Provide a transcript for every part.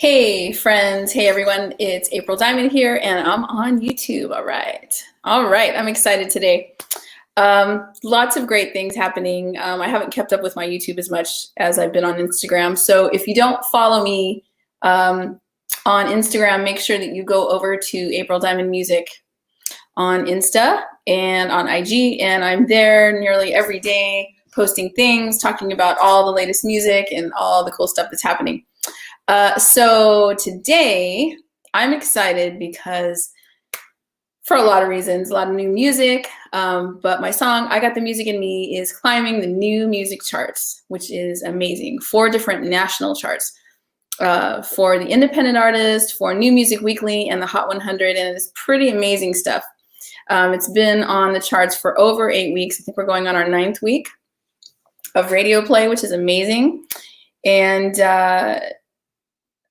Hey friends, hey everyone, it's April Diamond here and I'm on YouTube. All right, I'm excited today. Lots of great things happening. I haven't kept up with my YouTube as much as I've been on Instagram. So if you don't follow me on Instagram, make sure that you go over to April Diamond Music on Insta and on IG, and I'm there nearly every day posting things, talking about all the latest music and all the cool stuff that's happening. So today I'm excited because for a lot of reasons, a lot of new music, but my song, I Got the Music in Me, is climbing the new music charts, which is amazing. 4 different national charts for the independent artist, for New Music Weekly, and the Hot 100, and it's pretty amazing stuff. It's been on the charts for over 8 weeks. I think we're going on our 9th week of radio play, which is amazing. And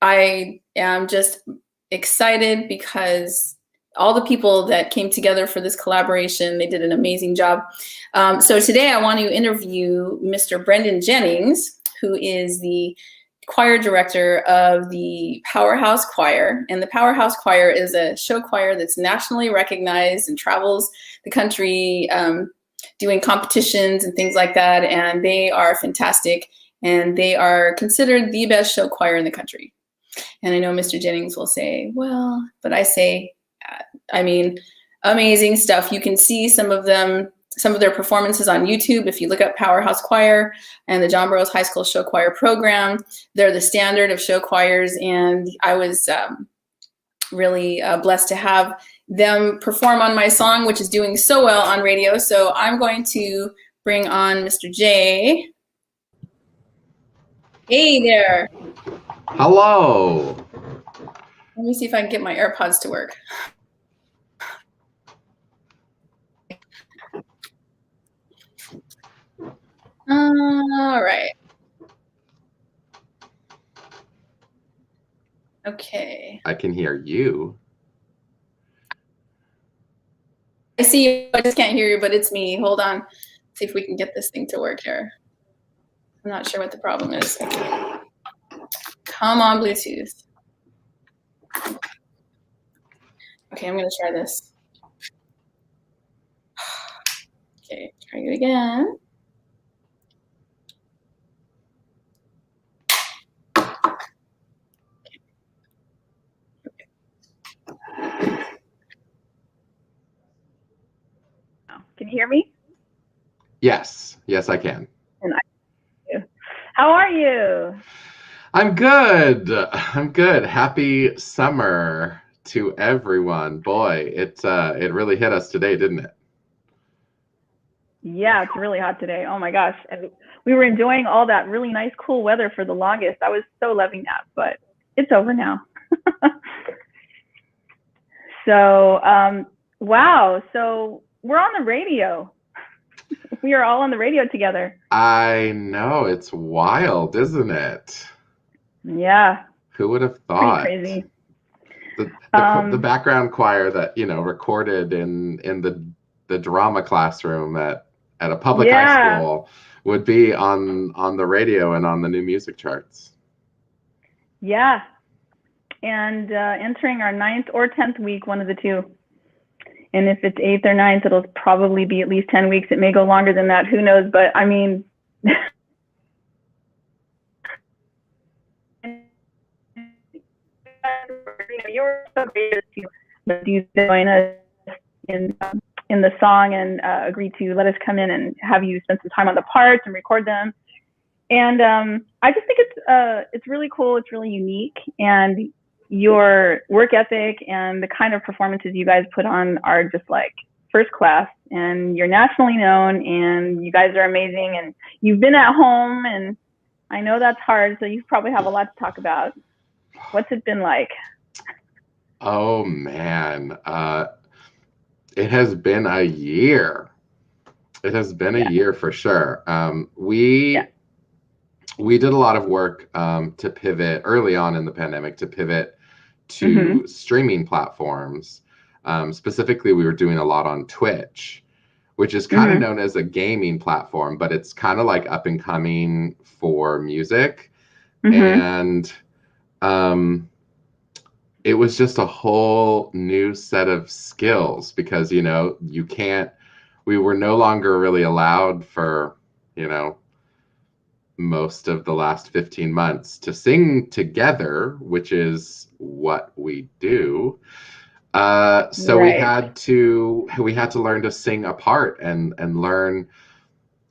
I am just excited because all the people that came together for this collaboration, they did an amazing job. So today I want to interview Mr. Brendan Jennings, who is the choir director of the PowerHouse Choir. And the PowerHouse Choir is a show choir that's nationally recognized and travels the country doing competitions and things like that. And they are fantastic. And they are considered the best show choir in the country. And I know Mr. Jennings will say, well, but I say, I mean, amazing stuff. You can see some of their performances on YouTube. If you look up PowerHouse Choir and the John Burroughs High School Show Choir program, they're the standard of show choirs. And I was really blessed to have them perform on my song, which is doing so well on radio. So I'm going to bring on Mr. J. Hey there. Hello. Let me see if I can get my AirPods to work. All right. Okay. I can hear you. I see you, I just can't hear you, but it's me. Hold on. See if we can get this thing to work here. I'm not sure what the problem is. Okay. Come on, Bluetooth. Okay, I'm gonna try this. Okay, try it again. Can you hear me? Yes, I can. And how are you? I'm good. Happy summer to everyone. Boy, it really hit us today, didn't it? Yeah, it's really hot today. Oh my gosh. And we were enjoying all that really nice, cool weather for the longest. I was so loving that, but it's over now. So, wow. So we're on the radio. We are all on the radio together. I know, it's wild, isn't it? Yeah. Who would have thought? Pretty crazy. The background choir that, recorded in the drama classroom at a public high school would be on the radio and on the new music charts. Yeah. And entering our 9th or 10th week, one of the two. And if it's 8th or 9th, it'll probably be at least 10 weeks. It may go longer than that. Who knows? But I mean, you were so great to join us in the song and agree to let us come in and have you spend some time on the parts and record them. And I just think it's really cool. It's really unique, and your work ethic and the kind of performances you guys put on are just like first class, and you're nationally known, and you guys are amazing, and you've been at home, and I know that's hard, so you probably have a lot to talk about. What's it been like? Oh man, it has been a year. It has been a year for sure. We did a lot of work to pivot early on in the pandemic, to pivot to streaming platforms. Specifically, we were doing a lot on Twitch, which is kind of known as a gaming platform, but it's kind of like up and coming for music. And it was just a whole new set of skills because, we were no longer really allowed for, most of the last 15 months to sing together, which is what we do. So Right. we had to learn to sing apart and learn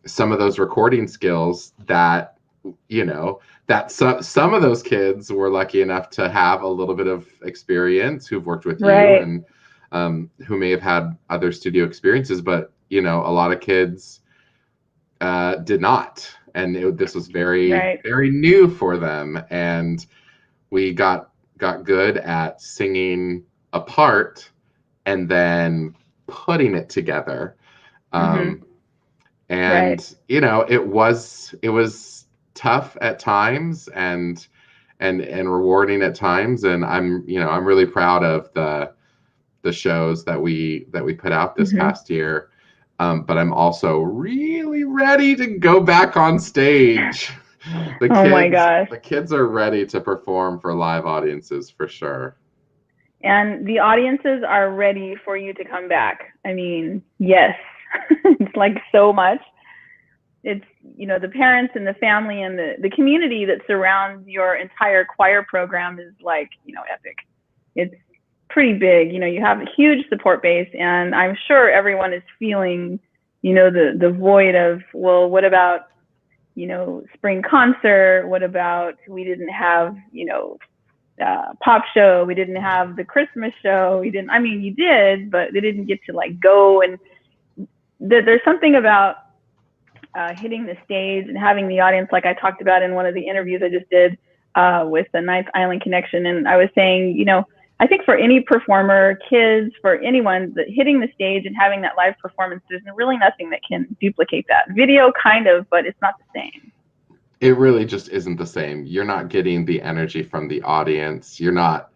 some of those recording skills that, that some of those kids were lucky enough to have a little bit of experience who've worked with you Right. and who may have had other studio experiences, but a lot of kids did not, and this was very Right. very new for them, and we got good at singing apart and then putting it together. Mhm. And Right. it was tough at times and rewarding at times, and I'm really proud of the shows that we put out this Mhm. past year. But I'm also really ready to go back on stage. Oh my gosh. The kids are ready to perform for live audiences for sure. And the audiences are ready for you to come back. I mean, yes. It's like so much. It's, the parents and the family and the community that surrounds your entire choir program is like, epic. It's pretty big. You have a huge support base, and I'm sure everyone is feeling, the void of, well, what about, spring concert? What about, we didn't have, pop show, we didn't have the Christmas show, you did, but they didn't get to like go. And there's something about hitting the stage and having the audience, like I talked about in one of the interviews I just did with the Ninth Island Connection. And I was saying, I think for any performer, kids, for anyone, that hitting the stage and having that live performance, there's really nothing that can duplicate that. Video kind of, but it's not the same. It really just isn't the same. You're not getting the energy from the audience. You're not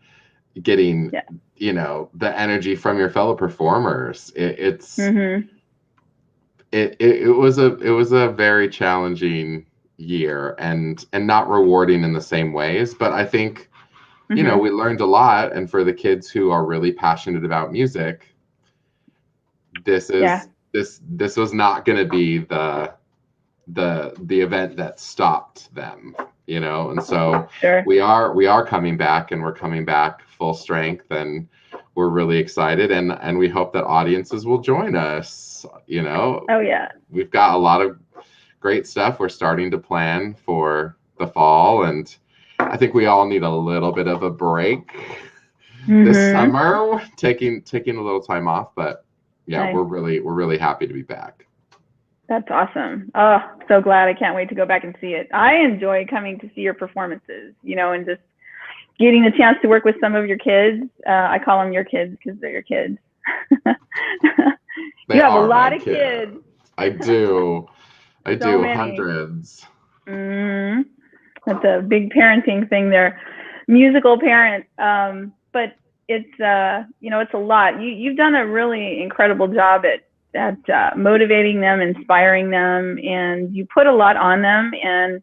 getting, the energy from your fellow performers. It was a very challenging year and not rewarding in the same ways. But I think, we learned a lot. And for the kids who are really passionate about music, this was not going to be the event that stopped them, and so Sure. we are coming back, and we're coming back full strength, and we're really excited, and we hope that audiences will join us. Oh yeah. We've got a lot of great stuff we're starting to plan for the fall, and I think we all need a little bit of a break this summer, taking a little time off, but Nice. we're really happy to be back. That's awesome. Oh, so glad. I can't wait to go back and see it. I enjoy coming to see your performances, and just getting the chance to work with some of your kids. I call them your kids because they're your kids. You have a lot of kids. I do. I So do. many. Hundreds. That's a big parenting thing there. Musical parent. But it's, it's a lot. You've done a really incredible job at motivating them, inspiring them, and you put a lot on them. And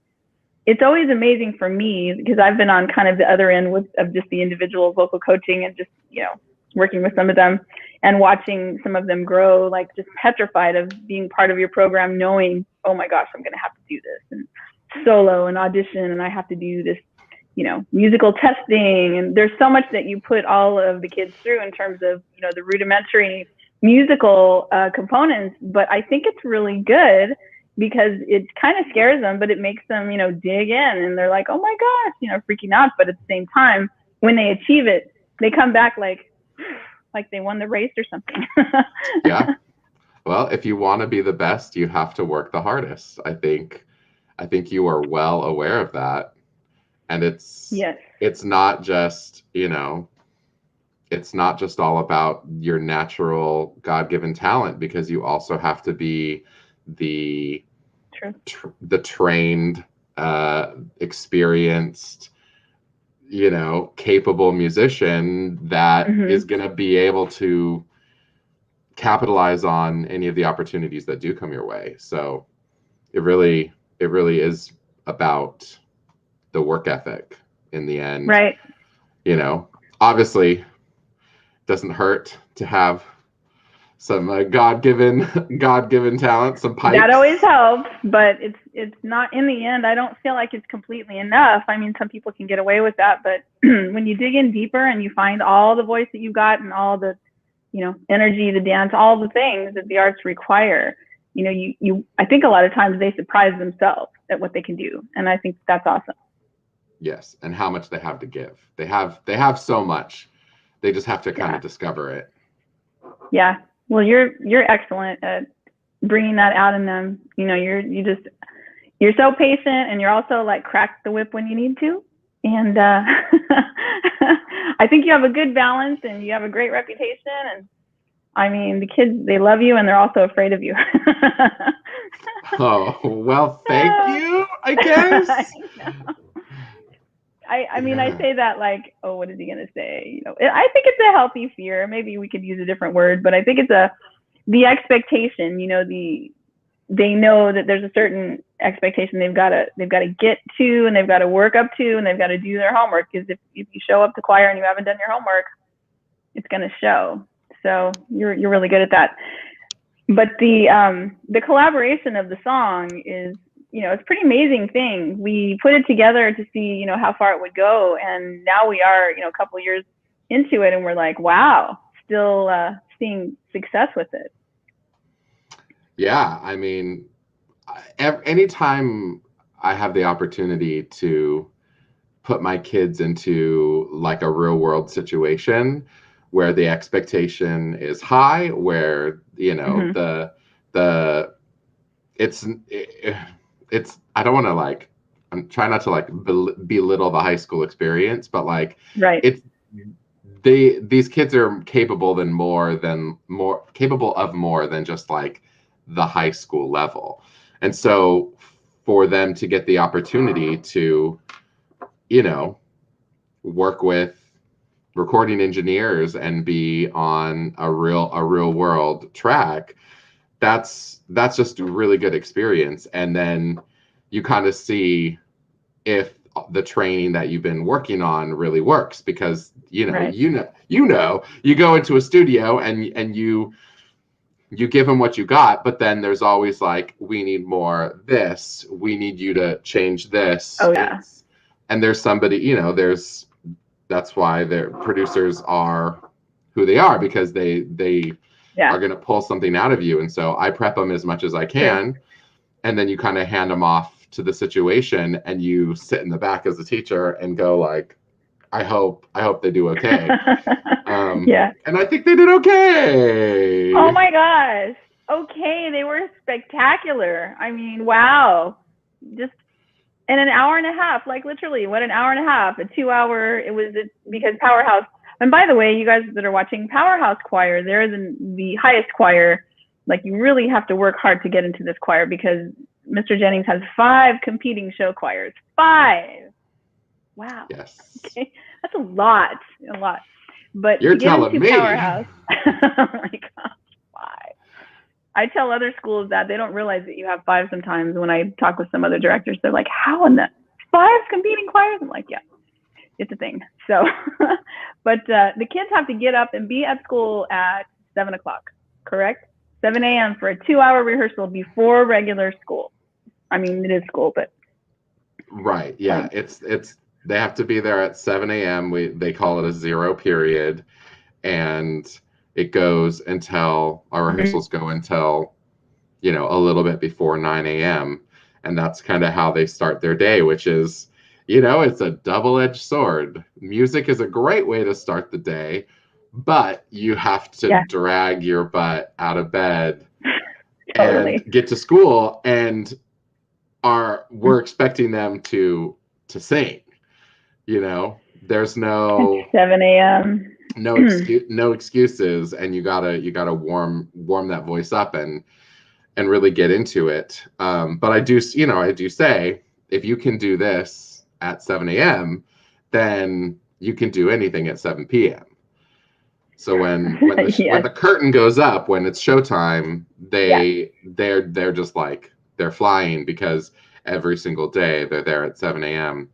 it's always amazing for me because I've been on kind of the other end of just the individual vocal coaching and just, working with some of them and watching some of them grow, like just petrified of being part of your program, knowing, oh my gosh, I'm going to have to do this and solo and audition, and I have to do this, musical testing. And there's so much that you put all of the kids through in terms of, the rudimentary musical components. But I think it's really good because it kind of scares them, but it makes them, dig in, and they're like, oh my gosh, freaking out. But at the same time, when they achieve it, they come back like they won the race or something. Yeah. Well, if you want to be the best, you have to work the hardest. I think you are well aware of that. And it's not just, it's not just all about your natural God-given talent, because you also have to be the trained, experienced, capable musician that is going to be able to capitalize on any of the opportunities that do come your way. So it really is about the work ethic in the end. Right. You know, obviously doesn't hurt to have some God-given talent, some pipes. That always helps, but it's not, in the end, I don't feel like it's completely enough. I mean, some people can get away with that, but when you dig in deeper and you find all the voice that you got and all the, you know, energy, the dance, all the things that the arts require, you know, you I think a lot of times they surprise themselves at what they can do. And I think that's awesome. Yes, and how much they have to give. They have so much. They just have to kind of discover it. Yeah. Well, you're excellent at bringing that out in them. You know, you're so patient, and you're also like crack the whip when you need to. And I think you have a good balance, and you have a great reputation. And I mean, the kids, they love you, and they're also afraid of you. Oh, well, thank you, I guess. I mean, I say that like, oh, what is he gonna say? You know, I think it's a healthy fear. Maybe we could use a different word, but I think it's the expectation. You know, they know that there's a certain expectation they've got to get to, and they've got to work up to, and they've got to do their homework. Because if you show up to choir and you haven't done your homework, it's gonna show. So you're really good at that. But the collaboration of the song is, you know, it's a pretty amazing thing. We put it together to see, you know, how far it would go. And now we are, you know, a couple of years into it, and we're like, wow, still seeing success with it. Yeah, I mean, anytime I have the opportunity to put my kids into like a real world situation where the expectation is high, where, you know, it's I don't want to like, I'm trying not to like belittle the high school experience, but like, right, it's these kids are capable of more than just like the high school level. And so for them to get the opportunity to, you know, work with recording engineers and be on a real world track, that's just a really good experience. And then you kind of see if the training that you've been working on really works, because you go into a studio and you give them what you got, but then there's always like, we need more this, we need you to change this. Oh yeah. And there's somebody, you know, that's why their producers are who they are, because they are going to pull something out of you. And so I prep them as much as I can. Sure. And then you kind of hand them off to the situation, and you sit in the back as a teacher and go like, I hope they do okay. Yeah. And I think they did okay. Oh my gosh. Okay. They were spectacular. I mean, wow. Just in an hour and a half, like literally, what, an hour and a half, a 2 hour, it was because PowerHouse, and by the way, you guys that are watching, PowerHouse choir, they're the highest choir. Like, you really have to work hard to get into this choir, because Mr. Jennings has 5 competing show choirs. 5. Wow. Yes. Okay. That's a lot. But you're to get telling into me. PowerHouse, oh my gosh, 5. I tell other schools that they don't realize that you have 5 sometimes. When I talk with some other directors, they're like, how in the 5 competing choirs? I'm like, yeah, it's a thing. So, but the kids have to get up and be at school at 7 o'clock, correct? 7 a.m. for a 2-hour rehearsal before regular school. I mean, it is school, but. Right. Yeah. It's they have to be there at 7 a.m. They call it a 0 period, and it goes until our rehearsals go until, you know, a little bit before 9 a.m. And that's kind of how they start their day, which is, you know, it's a double-edged sword. Music is a great way to start the day, but you have to drag your butt out of bed and get to school, and we're expecting them to sing. You know, there's no 7 a.m. no excuses, and you gotta warm that voice up and really get into it. But I do say, if you can do this at 7 a.m., then you can do anything at 7 p.m. So when the curtain goes up, when it's showtime, they're just like, they're flying, because every single day they're there at 7 a.m.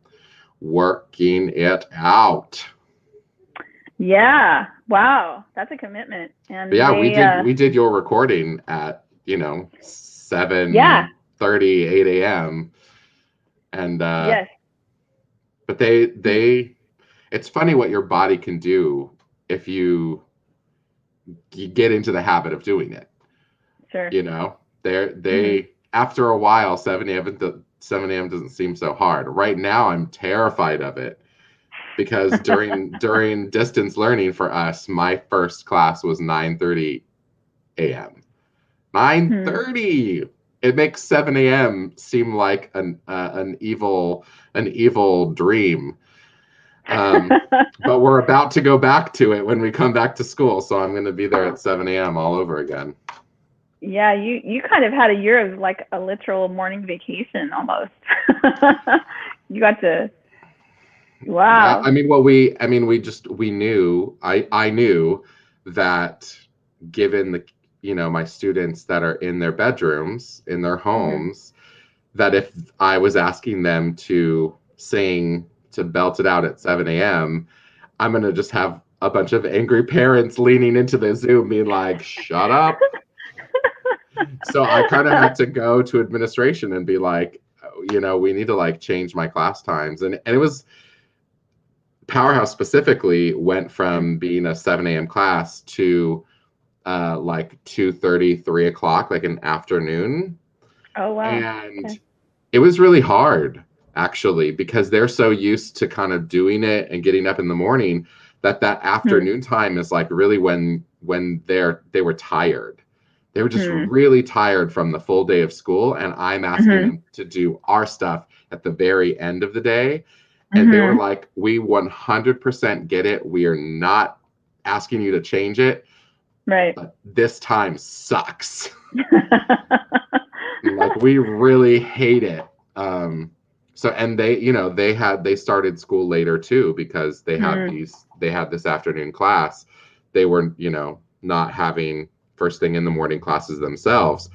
working it out. Yeah. Wow. That's a commitment. And But yeah, they, we did your recording at, 7:30, yeah. 8 a.m. And Yes. but they it's funny what your body can do if you get into the habit of doing it. Sure. They after a while, 7 a.m. doesn't seem so hard. Right now I'm terrified of it because during distance learning for us, my first class was 9:30 a.m. 9:30. It makes 7 a.m. seem like an evil dream. But we're about to go back to it when we come back to school, so I'm going to be there at 7 a.m. all over again. Yeah, you kind of had a year of like a literal morning vacation almost. You got to, wow. Yeah, I mean, well, we knew, I knew that given my students that are in their bedrooms, in their homes, that if I was asking them to sing, to belt it out at 7 a.m., I'm going to just have a bunch of angry parents leaning into the Zoom being like, shut up. So I kind of had to go to administration and be like, we need to like change my class times. And it was, PowerHouse specifically went from being a 7 a.m. class to like 2:30, 3 o'clock, like an afternoon. Oh, wow. And Okay. it was really hard, actually, because they're so used to kind of doing it and getting up in the morning that afternoon time is like really when they were tired. They were just really tired from the full day of school. And I'm asking them to do our stuff at the very end of the day. And they were like, we 100% get it. We are not asking you to change it. Right. But this time sucks. Like, we really hate it. So, and they started school later too, because they had this afternoon class. They were, not having first thing in the morning classes themselves,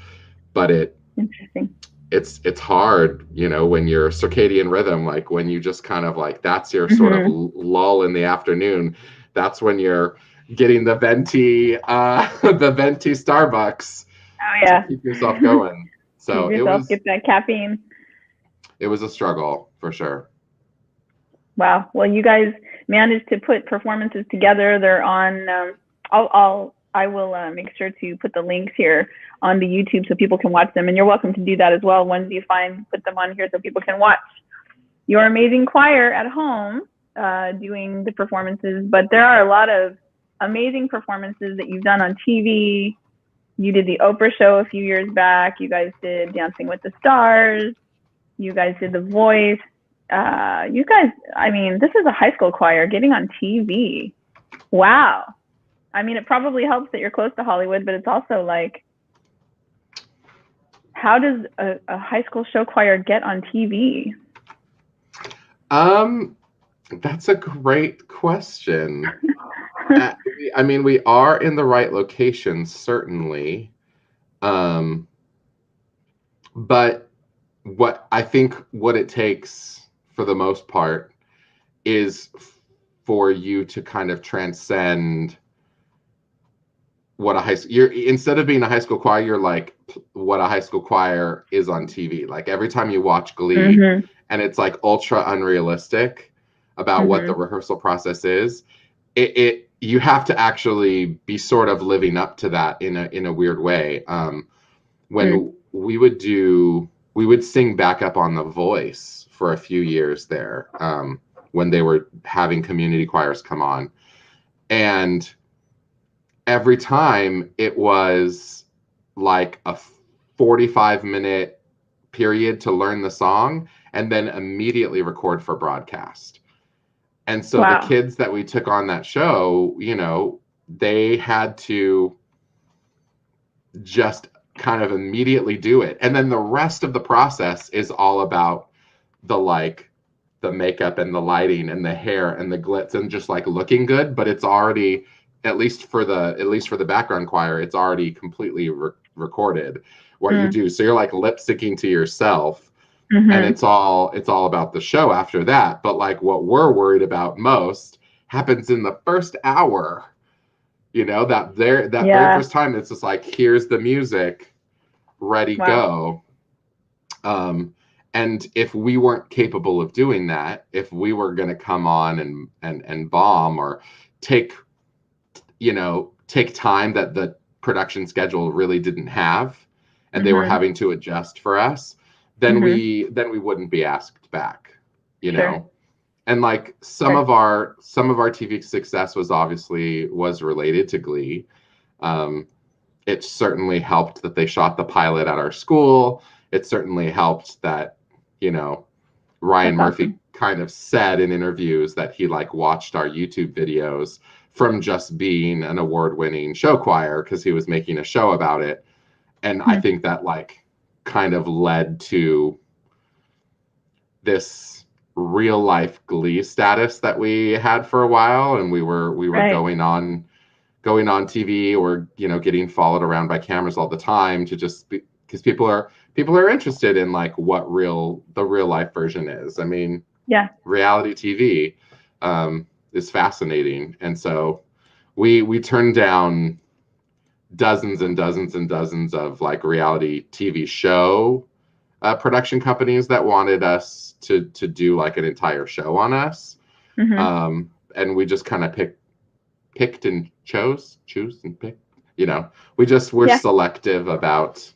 but Interesting. It's hard, when your circadian rhythm, like when you just kind of like, that's your sort of lull in the afternoon. That's when you're getting the venti Starbucks. Oh, yeah. To keep yourself going. So get that caffeine. It was a struggle for sure. Wow. Well, you guys managed to put performances together. They're on. I will make sure to put the links here on the YouTube so people can watch them. And you're welcome to do that as well. Once you put them on here so people can watch your amazing choir at home doing the performances. But there are a lot of amazing performances that you've done on TV. You did the Oprah Show a few years back. You guys did Dancing with the Stars. You guys did The Voice. You guys, I mean, this is a high school choir getting on TV. Wow. I mean, it probably helps that you're close to Hollywood, but it's also like, how does a high school show choir get on TV? That's a great question. I mean, we are in the right location, certainly. But what it takes for the most part is for you to kind of transcend what instead of being a high school choir, you're like what a high school choir is on TV. Like every time you watch Glee and it's like ultra unrealistic about what the rehearsal process is, you have to actually be sort of living up to that in a weird way. When we would sing backup on The Voice for a few years there, when they were having community choirs come on. And every time it was like a 45-minute period to learn the song and then immediately record for broadcast. And so the kids that we took on that show, they had to just kind of immediately do it. And then the rest of the process is all about the makeup and the lighting and the hair and the glitz and just like looking good, but it's already, at least for the background choir, it's already completely recorded what you do. So you're like lip syncing to yourself and it's all about the show after that. But like what we're worried about most happens in the first hour. You know, that very first time, it's just like, here's the music, ready, go. And if we weren't capable of doing that, if we were going to come on and bomb or take time that the production schedule really didn't have, and they were having to adjust for us, then we wouldn't be asked back, you know. And like some of our TV success was related to Glee. It certainly helped that they shot the pilot at our school. It certainly helped that, you know, Ryan Murphy kind of said in interviews that he like watched our YouTube videos from just being an award-winning show choir because he was making a show about it. And I think that like kind of led to this real life Glee status that we had for a while, and we were going on TV, or, you know, getting followed around by cameras all the time to just because people are interested in like what the real life version is. I mean, reality TV is fascinating, and so we turned down dozens and dozens and dozens of like reality TV show production companies that wanted us to do like an entire show on us. And we just kind of picked and choose and pick, you know, we're selective about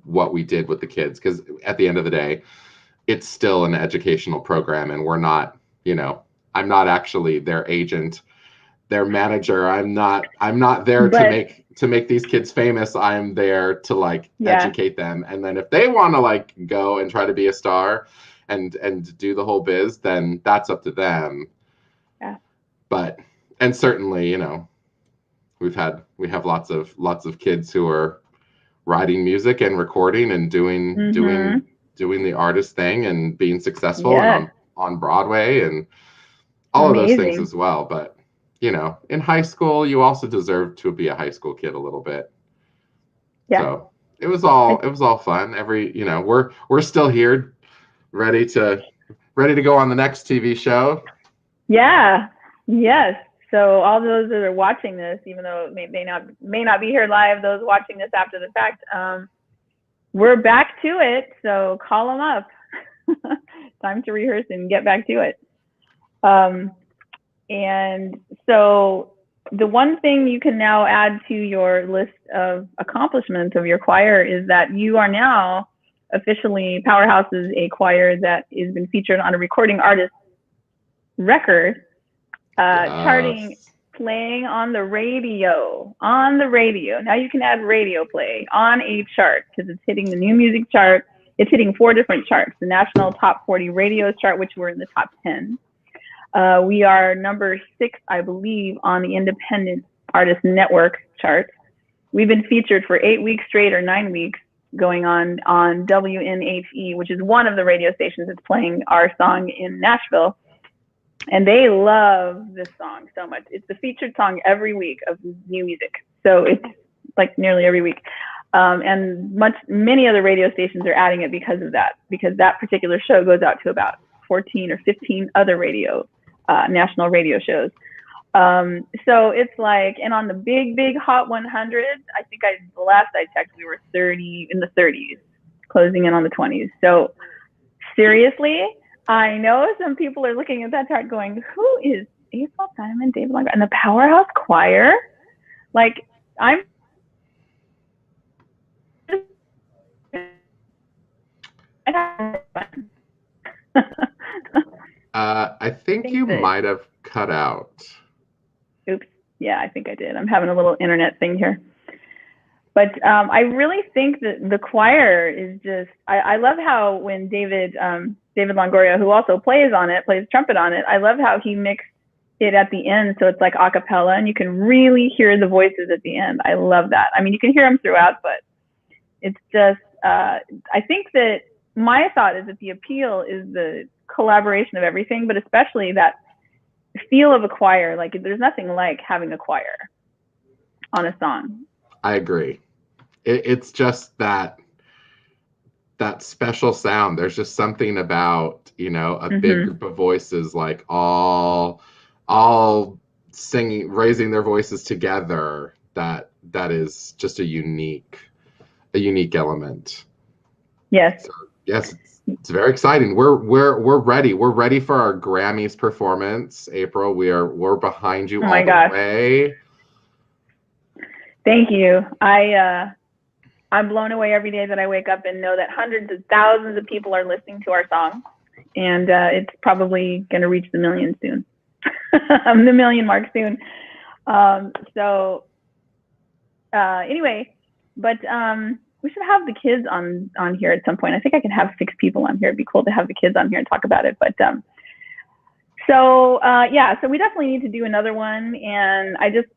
what we did with the kids, because at the end of the day, it's still an educational program, and we're not, you know, I'm not actually their agent, their manager. I'm not there to make these kids famous. I'm there to like educate them. And then if they want to like go and try to be a star and do the whole biz, then that's up to them. Yeah. But, and certainly, you know, we have lots of kids who are writing music and recording and doing the artist thing and being successful and on Broadway and all of those things as well. But, you know, in high school, you also deserve to be a high school kid a little bit. Yeah. So it was all fun. You know, we're still here, ready to go on the next TV show. Yeah. Yes. So all those that are watching this, even though it may not be here live, those watching this after the fact, we're back to it. So call them up. Time to rehearse and get back to it. And so the one thing you can now add to your list of accomplishments of your choir is that you are now officially, PowerHouse is a choir that has been featured on a recording artist record, charting, playing on the radio. Now you can add radio play on a chart because it's hitting the new music chart. It's hitting 4 different charts: the National Top 40 Radio chart, which we're in the top 10. We are number 6, I believe, on the Independent Artist Network chart. We've been featured for 8 weeks straight, or 9 weeks, going on WNHE, which is one of the radio stations that's playing our song in Nashville. And they love this song so much. It's the featured song every week of new music. So it's like nearly every week. And many other radio stations are adding it because of that, because that particular show goes out to about 14 or 15 other national radio shows. So it's like, and on the big Hot 100, I think the last I checked, we were in the 30s, closing in on the 20s. So seriously, I know some people are looking at that chart going, who is April Diamond, David Longoria, and the PowerHouse Choir? Like, I'm I think you might have cut out. Oops. Yeah, I think I did. I'm having a little internet thing here. But I really think that the choir is just, I love how when David Longoria, who also plays trumpet on it, I love how he mixed it at the end. So it's like a cappella, and you can really hear the voices at the end. I love that. I mean, you can hear them throughout, but it's just, I think that my thought is that the appeal is the collaboration of everything, but especially that feel of a choir. Like, there's nothing like having a choir on a song. I agree. It's just that that special sound. There's just something about, you know, a big group of voices, like all singing, raising their voices together. That is just a unique element. Yes. So, yes, it's very exciting. We're ready. We're ready for our Grammys performance, April. We're behind you all the way. Thank you. I'm blown away every day that I wake up and know that hundreds of thousands of people are listening to our song, and it's probably going to reach the million soon. The million mark soon. Anyway, but we should have the kids on here at some point. I think I can have 6 people on here. It'd be cool to have the kids on here and talk about it. But so we definitely need to do another one. And I just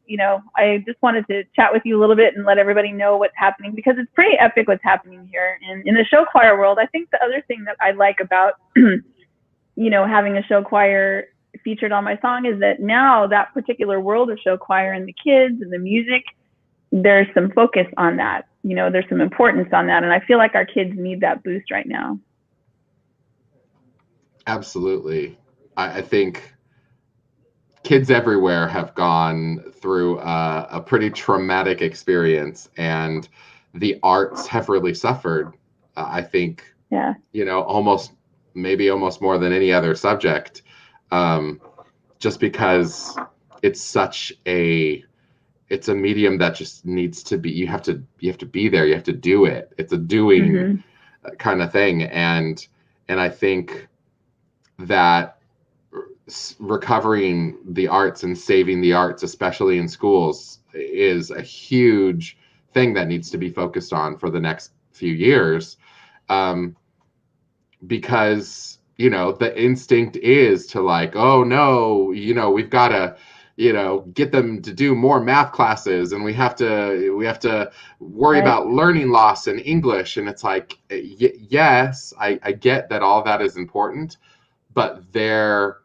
wanted to chat with you a little bit and let everybody know what's happening, because it's pretty epic what's happening here. And in the show choir world, I think the other thing that I like about, having a show choir featured on my song is that now that particular world of show choir and the kids and the music, there's some focus on that. There's some importance on that. And I feel like our kids need that boost right now. Absolutely. I think kids everywhere have gone through a pretty traumatic experience, and the arts have really suffered. I think, almost more than any other subject, just because it's it's a medium that just needs to be, you have to be there, you have to do it. It's a doing kind of thing. And I think that recovering the arts and saving the arts, especially in schools, is a huge thing that needs to be focused on for the next few years. Because, the instinct is to like, oh no, we've got to, get them to do more math classes, and we have to worry about learning loss in English. And it's like, yes, I get that all that is important, but their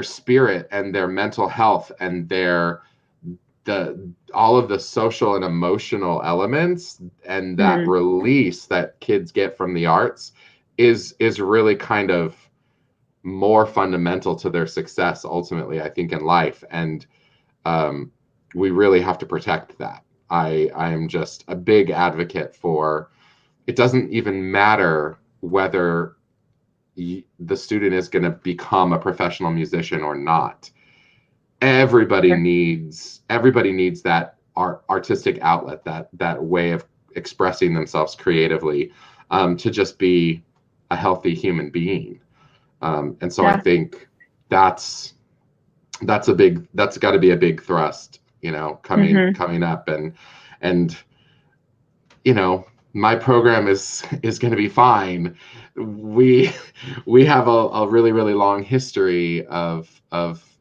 spirit and their mental health and all of the social and emotional elements and that release that kids get from the arts is really kind of more fundamental to their success ultimately, I think, in life. And we really have to protect that. I am just a big advocate for, it doesn't even matter whether the student is going to become a professional musician or not. Everybody needs that artistic outlet, that way of expressing themselves creatively, to just be a healthy human being. And so I think that's got to be a big thrust, coming up, and my program is going to be fine. We have a really, really long history of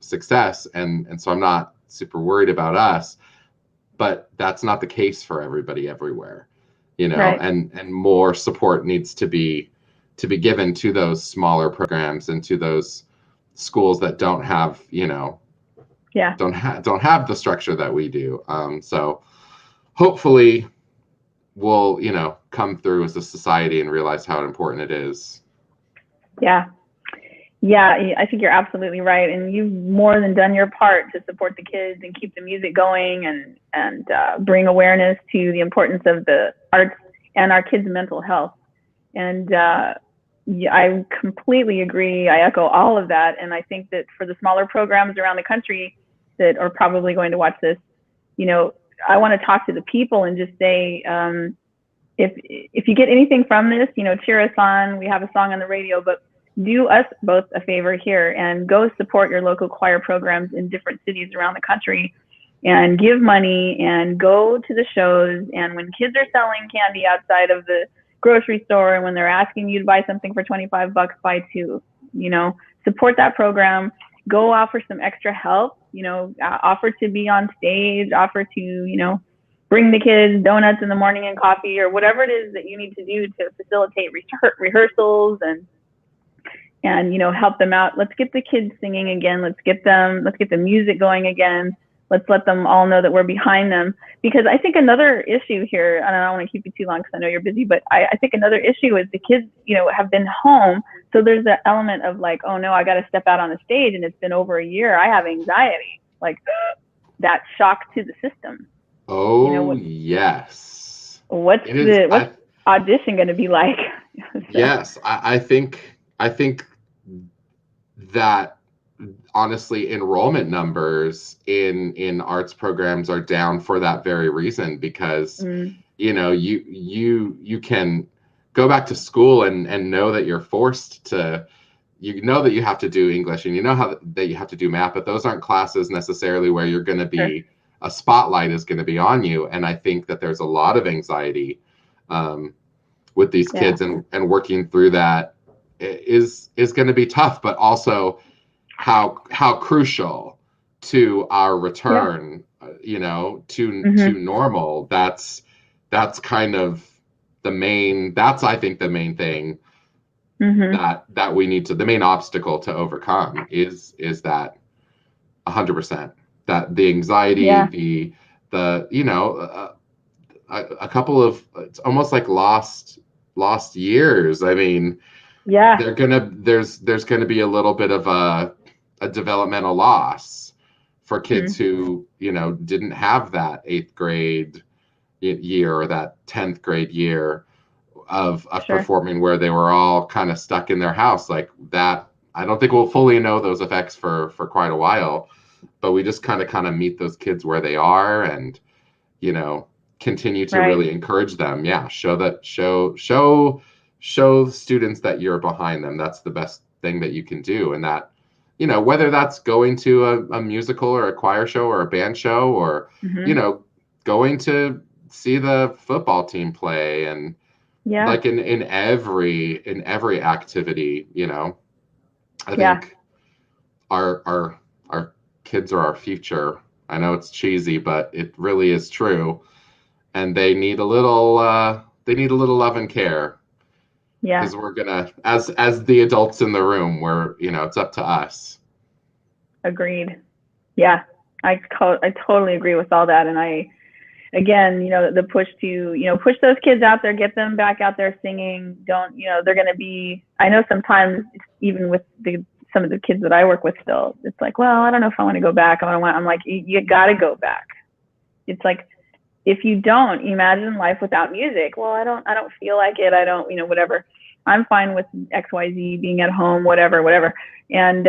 success, and so I'm not super worried about us, but that's not the case for everybody everywhere, and more support needs to be given to those smaller programs and to those schools that don't have, don't have the structure that we do. So hopefully we'll, come through as a society and realize how important it is. Yeah, I think you're absolutely right. And you've more than done your part to support the kids and keep the music going and bring awareness to the importance of the arts and our kids' mental health. And I completely agree. I echo all of that. And I think that for the smaller programs around the country that are probably going to watch this, I want to talk to the people and just say, if you get anything from this, cheer us on. We have a song on the radio, but do us both a favor here and go support your local choir programs in different cities around the country, and give money and go to the shows. And when kids are selling candy outside of the grocery store, and when they're asking you to buy something for $25, buy 2, support that program. Go offer some extra help, offer to be on stage, offer to, bring the kids donuts in the morning and coffee, or whatever it is that you need to do to facilitate rehearsals and help them out. Let's get the kids singing again. Let's get the music going again. let's let them all know that we're behind them. Because I think another issue here, and I don't want to keep you too long because I know you're busy, but I think another issue is the kids, you know, have been home. So there's that element of like, oh no, I got to step out on the stage and it's been over a year. I have anxiety, like that shock to the system. Oh, you know, yes. What's audition going to be like? So. Yes, I think that honestly enrollment numbers in arts programs are down for that very reason, because you know, you can go back to school and know that you're forced to, you know, that you have to do English, and you know that you have to do math, but those aren't classes necessarily where you're going to be a spotlight is going to be on you. And I think that there's a lot of anxiety with these kids, and working through that is going to be tough, but also how crucial to our return, you know, to normal. That's kind of the main, I think the main thing that we need to, the main obstacle to overcome is that 100%, that the anxiety, the you know, a couple of, it's almost like lost years. I mean, there's gonna be a little bit of a developmental loss for kids who, you know, didn't have that 8th grade year or that 10th grade year of performing, where they were all kind of stuck in their house like that. I don't think we'll fully know those effects for quite a while, but we just kind of meet those kids where they are, and, you know, continue to really encourage them. Show students that you're behind them. That's the best thing that you can do. And that, you know, whether that's going to a musical or a choir show or a band show, or you know, going to see the football team play, and like in every activity, you know, I think our kids are our future. I know it's cheesy, but it really is true. And they need a little love and care. Because we're gonna, as the adults in the room, we're, you know, it's up to us. Agreed. Yeah, I totally agree with all that. And again, you know, the push to, you know, push those kids out there, get them back out there singing. Don't, you know, they're going to be, I know sometimes even with some of the kids that I work with still, it's like, well, I don't know if I want to go back. I'm like, you got to go back. It's like, if you don't, imagine life without music. Well, I don't feel like it. I don't, you know, whatever. I'm fine with XYZ, being at home, whatever. And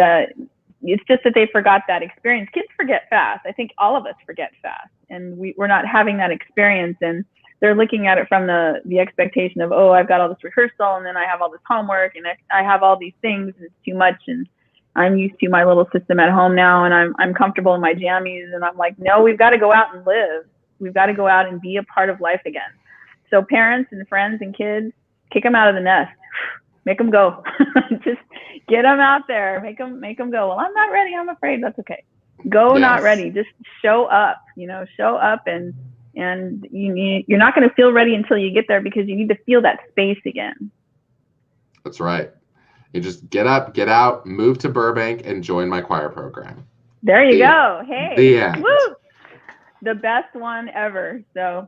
it's just that they forgot that experience. Kids forget fast. I think all of us forget fast, and we're not having that experience. And they're looking at it from the expectation of, oh, I've got all this rehearsal, and then I have all this homework, and I have all these things, and it's too much, and I'm used to my little system at home now, and I'm comfortable in my jammies. And I'm like, no, we've got to go out and live. We've got to go out and be a part of life again. So parents and friends and kids, kick them out of the nest. Make them go. Just get them out there. Make them go. Well, I'm not ready. I'm afraid. That's okay. Go not ready. Just show up. You know, show up, and you're not going to feel ready until you get there, because you need to feel that space again. That's right. You just get up, get out, move to Burbank, and join my choir program. There you go. Hey. The end. Woo! The best one ever. So,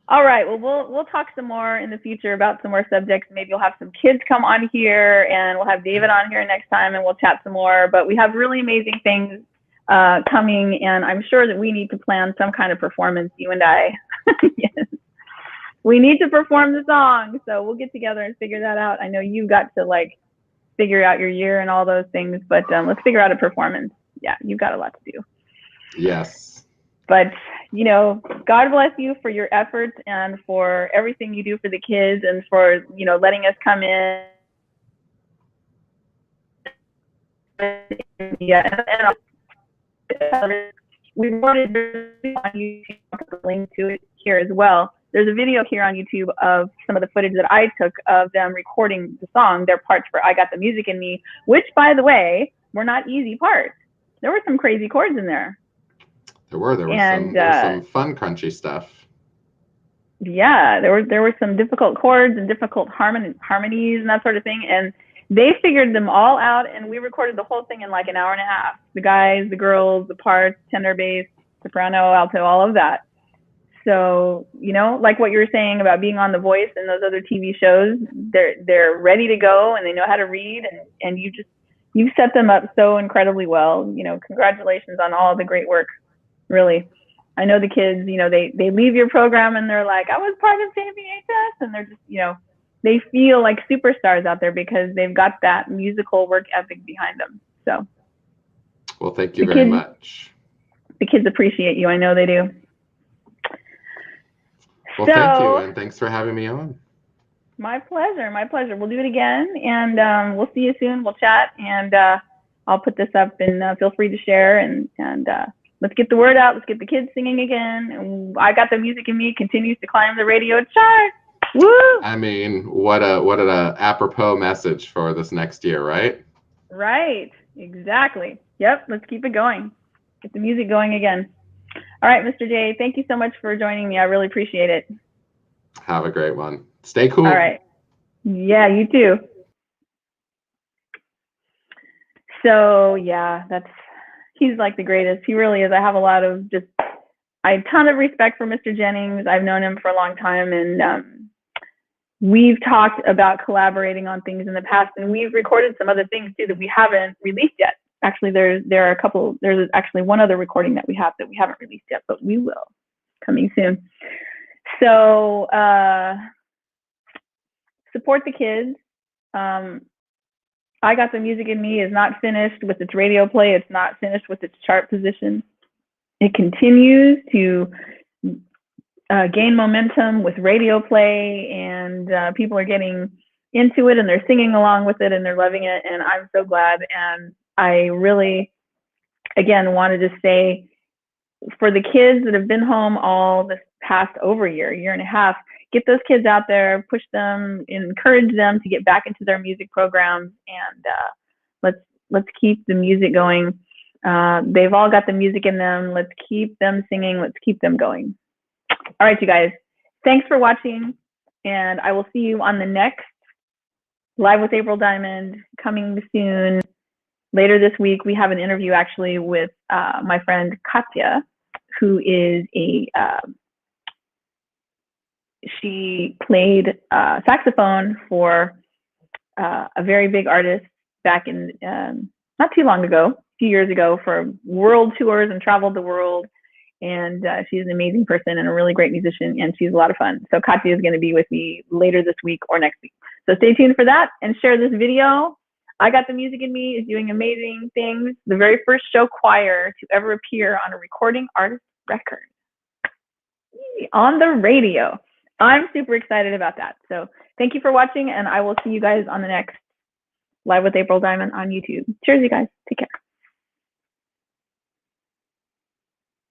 all right. Well, we'll talk some more in the future about some more subjects. Maybe you'll have some kids come on here, and we'll have David on here next time, and we'll chat some more. But we have really amazing things coming, and I'm sure that we need to plan some kind of performance, you and I. Yes. We need to perform the song, so we'll get together and figure that out. I know you've got to like figure out your year and all those things, but let's figure out a performance. Yeah, you've got a lot to do. Yes. But, you know, God bless you for your efforts and for everything you do for the kids, and for, you know, letting us come in. Yeah, and we wanted to on YouTube, a link to it here as well. There's a video here on YouTube of some of the footage that I took of them recording the song, their parts for I Got the Music in Me, which, by the way, were not easy parts. There were some crazy chords in there. There was some fun, crunchy stuff. Yeah, there were some difficult chords and difficult harmonies and that sort of thing. And they figured them all out, and we recorded the whole thing in like an hour and a half. The guys, the girls, the parts, tenor, bass, soprano, alto, all of that. So, you know, like what you were saying about being on The Voice and those other TV shows, they're ready to go and they know how to read, and you've set them up so incredibly well. You know, congratulations on all the great work. Really. I know the kids, you know, they leave your program and they're like, I was part of JVHS, and they're just, you know, they feel like superstars out there because they've got that musical work ethic behind them. So, well, thank you very much. The kids appreciate you. I know they do. Well, thank you, and thanks for having me on. My pleasure. My pleasure. We'll do it again, and we'll see you soon. We'll chat, and I'll put this up, and feel free to share, and let's get the word out. Let's get the kids singing again. And I Got the Music in Me continues to climb the radio chart. Woo! I mean, what an apropos message for this next year, right? Right. Exactly. Yep. Let's keep it going. Get the music going again. All right, Mr. J, thank you so much for joining me. I really appreciate it. Have a great one. Stay cool. All right. Yeah, you too. So yeah, he's like the greatest. He really is. I have a ton of respect for Mr. Jennings. I've known him for a long time, and we've talked about collaborating on things in the past, and we've recorded some other things too that we haven't released yet. Actually, there's actually one other recording that we haven't released yet, but we will, coming soon. So support the kids. I Got the Music in Me is not finished with its radio play. It's not finished with its chart position. It continues to gain momentum with radio play, and people are getting into it, and they're singing along with it, and they're loving it, and I'm so glad. And I really, again, wanted to say, for the kids that have been home all this past over year and a half, get those kids out there, push them, encourage them to get back into their music programs, and let's keep the music going. They've all got the music in them. Let's keep them singing. Let's keep them going. All right, you guys. Thanks for watching, and I will see you on the next Live with April Diamond, coming soon. Later this week, we have an interview actually with my friend Katya, who is she played saxophone for a very big artist back in not too long ago, a few years ago, for world tours, and traveled the world. And she's an amazing person and a really great musician, and she's a lot of fun. So Katya is going to be with me later this week or next week. So stay tuned for that, and share this video. I Got the Music in Me is doing amazing things. The very first show choir to ever appear on a recording artist record on the radio. I'm super excited about that. So thank you for watching, and I will see you guys on the next Live with April Diamond on YouTube. Cheers, you guys. Take care.